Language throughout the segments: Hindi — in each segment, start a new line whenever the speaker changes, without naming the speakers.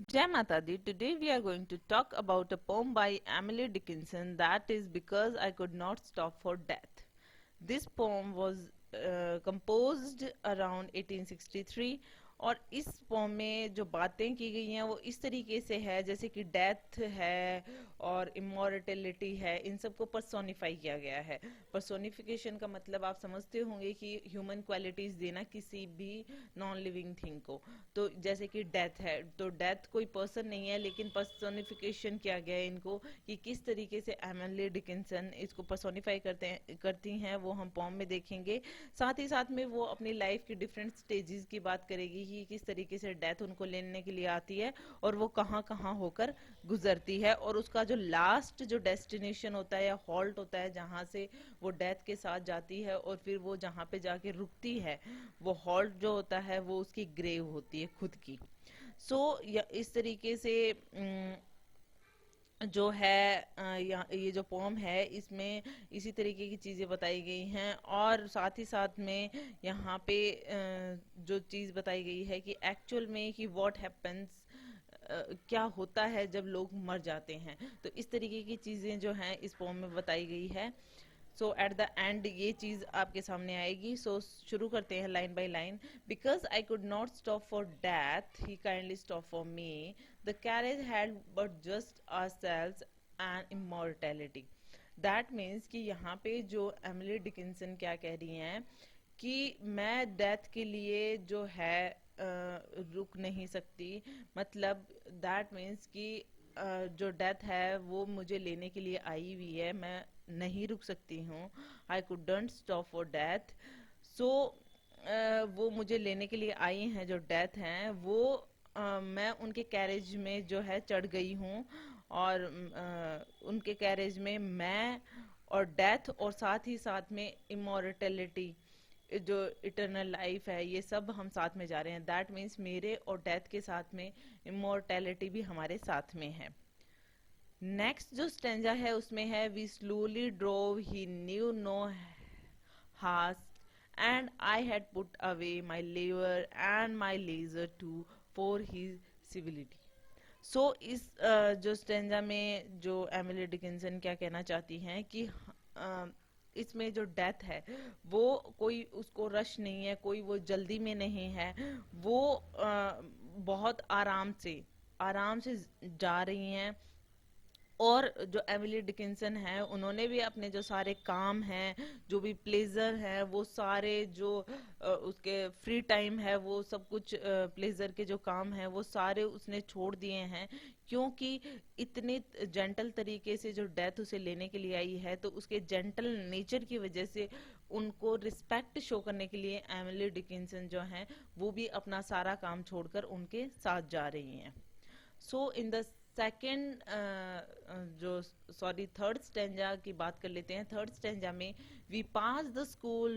Jai Mata Di. Today we are going to talk about a poem by Emily Dickinson, that is Because I Could Not Stop for Death. This poem was composed around 1863 और इस पोम में जो बातें की गई हैं वो इस तरीके से है जैसे कि डेथ है और इमोर्टेलिटी है, इन सबको पर्सोनिफाई किया गया है। पर्सोनिफिकेशन का मतलब आप समझते होंगे कि ह्यूमन क्वालिटीज देना किसी भी नॉन लिविंग थिंग को। तो जैसे कि डेथ है, तो डेथ कोई पर्सन नहीं है लेकिन पर्सोनिफिकेशन किया गया है इनको कि किस तरीके से एमिली डिकिंसन इसको पर्सोनिफाई करती हैं वो हम पोम में देखेंगे। साथ ही साथ में वो अपनी लाइफ की डिफरेंट स्टेजेस की बात करेगी कि किस तरीके से डेथ उनको लेने के लिए आती है और वो कहाँ कहाँ होकर गुजरती है, और उसका जो लास्ट जो डेस्टिनेशन होता है या हॉल्ट होता है जहाँ से वो डेथ के साथ जाती है और फिर वो जहाँ पे जाके रुकती है, वो हॉल्ट जो होता है वो उसकी ग्रेव होती है खुद की। इस तरीके से जो है ये जो पोम है इसमें इसी तरीके की चीज़ें बताई गई हैं, और साथ ही साथ में यहाँ पे जो चीज़ बताई गई है कि एक्चुअल में कि व्हाट हैपेंस, क्या होता है जब लोग मर जाते हैं। तो इस तरीके की चीज़ें जो हैं इस पोम में बताई गई है। सो एट द एंड ये चीज़ आपके सामने आएगी। शुरू करते हैं line by line. Because I could not stop for death he kindly stop for me, the carriage had but just ourselves and immortality. That means कि यहाँ पे जो एमिली डिकिंसन क्या कह रही हैं कि मैं डेथ के लिए जो है रुक नहीं सकती। मतलब दैट मीन्स कि जो डेथ है वो मुझे लेने के लिए आई हुई है, मैं नहीं रुक सकती हूँ। I couldn't stop for death. So वो मुझे लेने के लिए आई हैं जो डेथ हैं वो, मैं उनके कैरेज में जो है चढ़ गई हूँ, और उनके कैरेज में मैं और डेथ और साथ ही साथ में इमोर्टेलिटी जो इटरनल लाइफ है ये सब हम साथ में जा रहे हैं। दैट मीन्स मेरे और डेथ के साथ में इमोर्टेलिटी भी हमारे साथ में है। नेक्स्ट जो स्टेंजा है उसमें है we slowly drove he knew no haste and I had put away my लेवर and my leisure too for his civility. इस जो स्टेंजा में जो एमिली डिकिंसन क्या कहना चाहती हैं कि इसमें जो डेथ है वो कोई उसको रश नहीं है, कोई वो जल्दी में नहीं है, वो बहुत आराम से जा रही हैं। और जो एमिली डिकिंसन है उन्होंने भी अपने जो सारे काम हैं, जो भी प्लेजर है, वो सारे जो उसके फ्री टाइम है, वो सब कुछ प्लेजर के जो काम है वो सारे उसने छोड़ दिए हैं, क्योंकि इतने जेंटल तरीके से जो डेथ उसे लेने के लिए आई है तो उसके जेंटल नेचर की वजह से उनको रिस्पेक्ट शो करने के लिए एमिली डिकिंसन जो है वो भी अपना सारा काम छोड़कर उनके साथ जा रही हैं। इन द सेकेंड जो सॉरी थर्ड स्टेंजा की बात कर लेते हैं। थर्ड स्टेंजा में we pass the school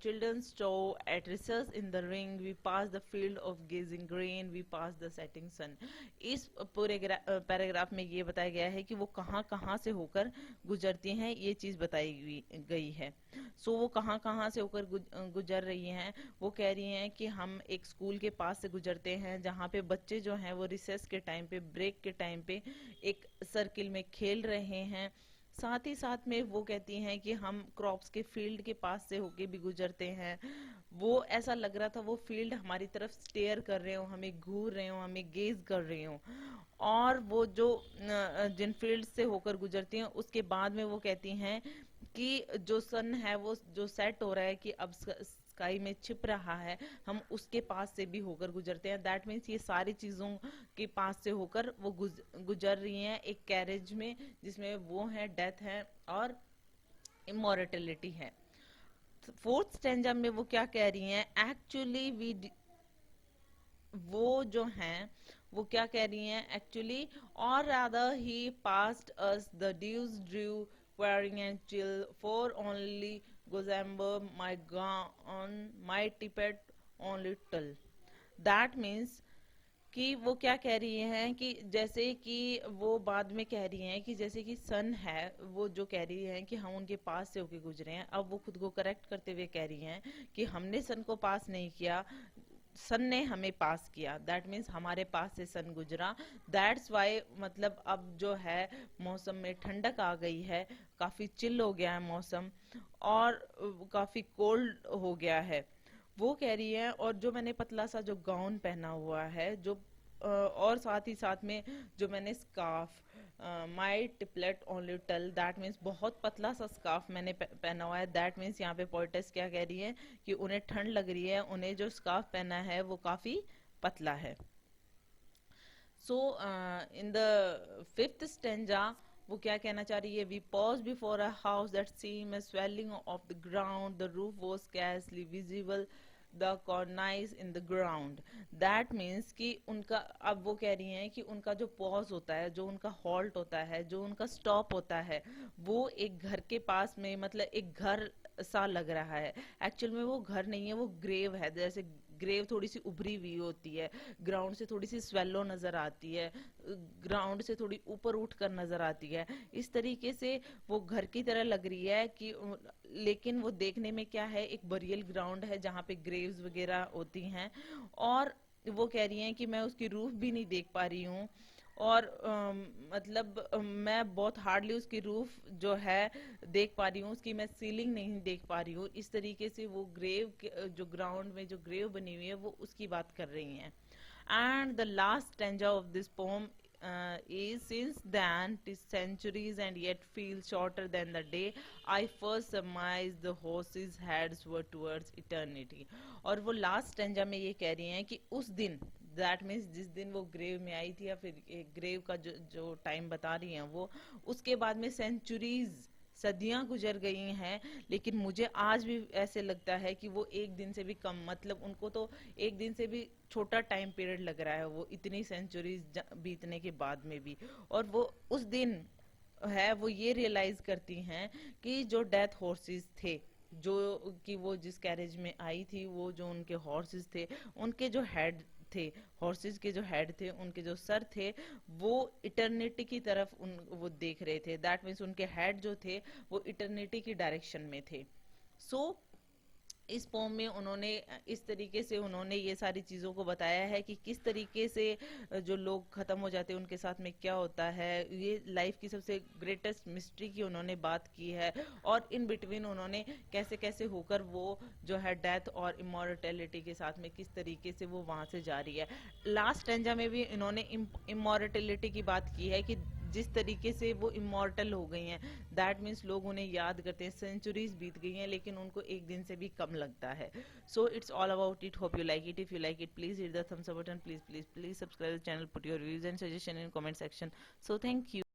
children टो at recess in the ring, we pass the field of gazing grain, we pass the setting sun. इस पूरे पैराग्राफ में ये बताया गया है कि वो कहाँ कहाँ से होकर गुजरती हैं, ये चीज़ बताई गई है। वो कहाँ कहाँ से होकर गुजर रही हैं। वो कह रही हैं कि हम एक स्कूल के पास से गुजरते हैं जहाँ पे बच्चे जो हैं वो रिसेस के टाइम पे, ब्रेक के टाइम पे एक सर्किल में खेल रहे हैं। साथ ही साथ में वो कहती हैं कि हम क्रॉप्स के फील्ड के पास से होके भी गुजरते हैं। वो ऐसा लग रहा था वो फील्ड हमारी तरफ स्टेयर कर रहे हो, हमें घूर रहे हो, हमें गेज कर रहे हो। और वो जो जिन फील्ड से होकर गुजरती हैं उसके बाद में वो कहती हैं कि जो सन है वो जो सेट हो रहा है कि अब स्काई में छिप रहा है, हम उसके पास से भी होकर गुजरते हैं। दैट मीन्स ये सारी चीजों के पास से होकर वो गुजर रही हैं एक कैरेज में जिसमें वो है डेथ है और इमोर्टेलिटी है। फोर्थ स्टेंजा में वो क्या कह रही हैं, एक्चुअली वी, वो जो हैं वो क्या कह रही हैं एक्चुअली, और rather he passed us the dews drew wearing and chill for only Gozamber my gown my tippet only tull. That means कि वो क्या कह रही हैं कि जैसे कि वो बाद में कह रही हैं कि जैसे कि सन है वो जो कह रही हैं कि हम उनके पास से होके गुजरे हैं, अब वो खुद को करेक्ट करते हुए कह रही हैं कि हमने सन को पास नहीं किया, सन ने हमें पास किया, दैट मीन्स हमारे पास से सन गुजरा। दैट्स वाई मतलब अब जो है मौसम में ठंडक आ गई है, काफी चिल हो गया है मौसम, और काफी कोल्ड हो गया है, वो कह रही है। और जो मैंने पतला सा जो गाउन पहना हुआ है, जो और साथ ही साथ में जो मैंने scarf, my tippet only tulle, that means बहुत पतला सा स्कार्फ मैंने पहना हुआ है। दैट मीन्स यहाँ पे पोइटेस क्या कह रही है कि उन्हें ठंड लग रही है, उन्हें जो स्कार्फ पहना है वो काफी पतला है। So in the fifth stanza वो क्या कहना चाह रही है, we pause before a house that seem a swelling of the ground, the roof was scarcely visible, the cornice in the ground. That means कि उनका, अब वो कह रही हैं कि उनका जो पॉज होता है, जो उनका हॉल्ट होता है, जो उनका स्टॉप होता है, वो एक घर के पास में, मतलब एक घर सा लग रहा है। एक्चुअल में वो घर नहीं है, वो ग्रेव है। जैसे ग्रेव थोड़ी सी उभरी हुई होती है, ग्राउंड से थोड़ी सी स्वेलो नजर आती है, ग्राउंड से थोड़ी ऊपर उठ कर नजर आती है, इस तरीके से वो घर की तरह लग रही है कि, लेकिन वो देखने में क्या है, एक बरियल ग्राउंड है जहाँ पे ग्रेव्स वगैरह होती हैं। और वो कह रही हैं कि मैं उसकी रूफ भी नहीं देख पा रही हूँ, और मतलब मैं बहुत हार्डली उसकी रूफ जो है देख पा रही हूँ, उसकी मैं सीलिंग नहीं देख पा रही हूँ। इस तरीके से वो ग्रेव जो ग्राउंड में जो ग्रेव बनी हुई है वो उसकी बात कर रही हैं। And the last stanza of this poem is, since then 'tis centuries and yet feels shorter than the day I first surmised the horses' heads were towards eternity। और वो लास्ट स्टेंजा में ये कह रही हैं कि उस दिन, दैट मीन्स जिस दिन वो ग्रेव में आई थी, या फिर ग्रेव का जो जो टाइम बता रही हैं वो, उसके बाद में सेंचुरीज, सदियां गुजर गई हैं, लेकिन मुझे आज भी ऐसे लगता है कि वो एक दिन से भी कम, मतलब उनको तो एक दिन से भी छोटा टाइम पीरियड लग रहा है, वो इतनी सेंचुरीज बीतने के बाद में भी। और वो उस दिन है वो ये रियलाइज करती हैं कि जो डेथ हॉर्सेस थे, जो कि वो जिस कैरेज में आई थी, वो जो उनके हॉर्सेस थे, उनके जो हेड थे, हॉर्सेस के जो हेड थे, उनके जो सर थे, वो इटर्निटी की तरफ वो देख रहे थे। दैट मीन्स उनके हेड जो थे वो इटर्निटी की डायरेक्शन में थे। सो इस पोम में उन्होंने इस तरीके से उन्होंने ये सारी चीज़ों को बताया है कि किस तरीके से जो लोग ख़त्म हो जाते हैं उनके साथ में क्या होता है। ये लाइफ की सबसे ग्रेटेस्ट मिस्ट्री की उन्होंने बात की है, और इन बिटवीन उन्होंने कैसे कैसे होकर वो जो है डेथ और इमोर्टेलिटी के साथ में किस तरीके से वो वहाँ से जा रही है। लास्ट स्टेंजा में भी इन्होंने इमोर्टेलिटी की बात की है कि जिस तरीके से वो इमोर्टल हो गई हैं, दैट मीन्स लोग उन्हें याद करते हैं, सेंचुरीज बीत गई हैं लेकिन उनको एक दिन से भी कम लगता है। So it's all about it, hope you like it. If you like it, please hit the thumbs up button, please please please subscribe the channel, put your views and suggestion in comment section. So thank you.